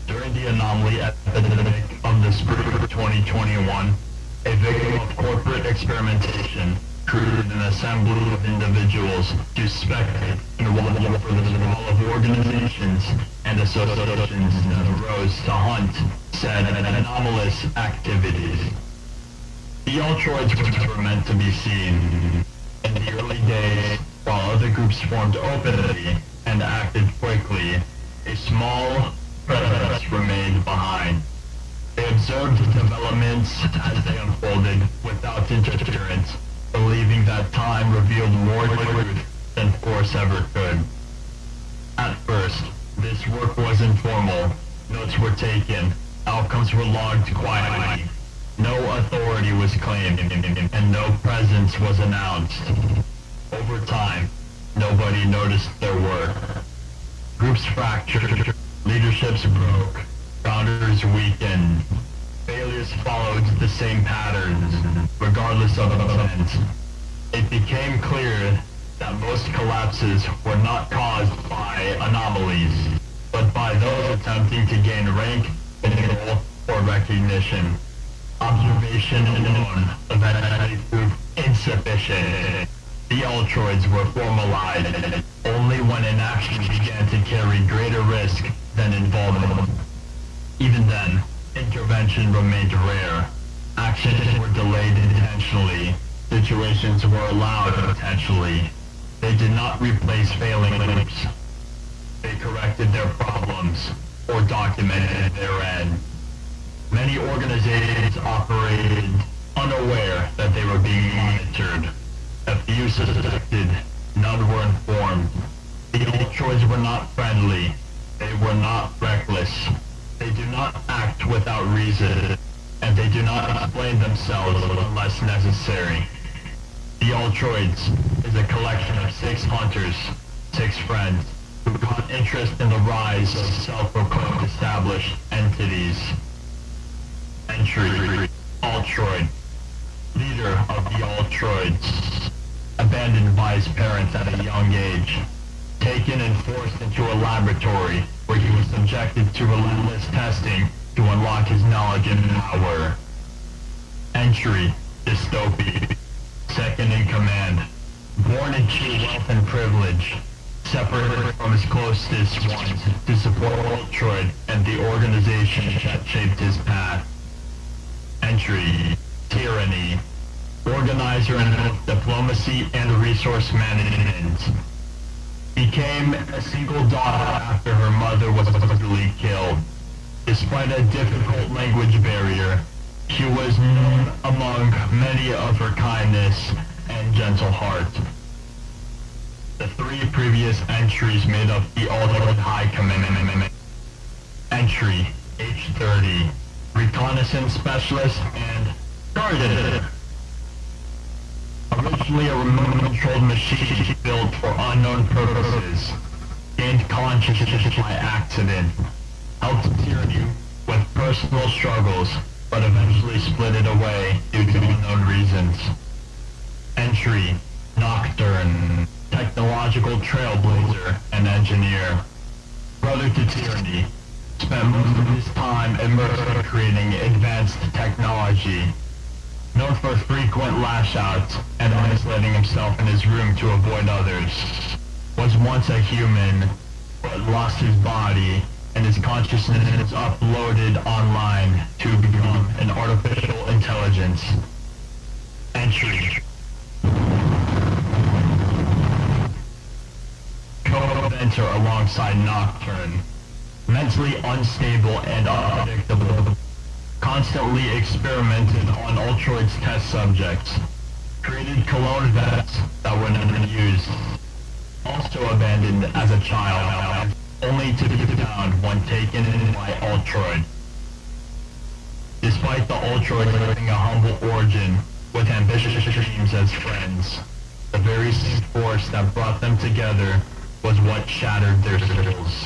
During the anomaly epidemic of the spring of 2021, a victim of corporate experimentation created an assembly of individuals to spectate and watch for the sprawl of organizations and associations that arose to hunt said anomalous activities. The Altroids were never meant to be seen. In the early days, while other groups formed openly and acted quickly, a small presence remained behind. They observed developments as they unfolded without interference, believing that time revealed more truth than force ever could. At first, this work was informal. Notes were taken, outcomes were logged quietly. No authority was claimed, and no presence was announced. Over time, nobody noticed their work. Groups fractured, leaderships broke, founders weakened. Failures followed the same patterns, regardless of intent. It became clear that most collapses were not caused by anomalies, but by those attempting to gain rank, control, or recognition. Observation alone eventually proved insufficient. The Altroids were formalized only when an action began to carry greater risk than involvement. Even then, intervention remained rare. Actions were delayed intentionally. Situations were allowed intentionally. They did not replace failing groups. They corrected their problems or documented their end. Many organizations operated unaware that they were being monitored. A few suspected, none were informed. The Altroids were not friendly. They were not reckless. They do not act without reason, and they do not explain themselves unless necessary. The Altroids is a collection of 6 hunters, 6 friends, who caught interest in the rise of self-proclaimed established entities. Entry: Altroid. Leader of the Altroids. Abandoned by his parents at a young age. Taken and forced into a laboratory where he was subjected to relentless testing to unlock his knowledge and power. Entry: Dystopia. Second in command. Born into wealth and privilege. Separated from his closest ones to support Altroid and the organization that shaped his path. Entry: Tyranny. Organizer in both diplomacy and resource management. Became a single daughter after her mother was brutally killed. Despite a difficult language barrier, she was known among many of her kindness and gentle heart. The 3 previous entries made up the Altroid High Command. Entry: H-30. Reconnaissance Specialist and Target. Originally a remote-controlled machine built for unknown purposes, gained consciousness by accident, helped Tyranny with personal struggles, but eventually split it away due to unknown reasons. Entry: Nocturne. Technological trailblazer and engineer. Brother to Tyranny. Spent most of his time immersed in creating advanced technology. Known for frequent lash-outs and isolating himself in his room to avoid others. Was once a human, but lost his body, and his consciousness is uploaded online to become an artificial intelligence. Entry: Co-inventor alongside Nocturne. Mentally unstable and unpredictable. Constantly experimented on Altroid's test subjects. Created clone vets that were never used. Also abandoned as a child, only to be found when taken in by Altroid. Despite the Altroid having a humble origin, with ambitious dreams as friends, the very same force that brought them together was what shattered their souls.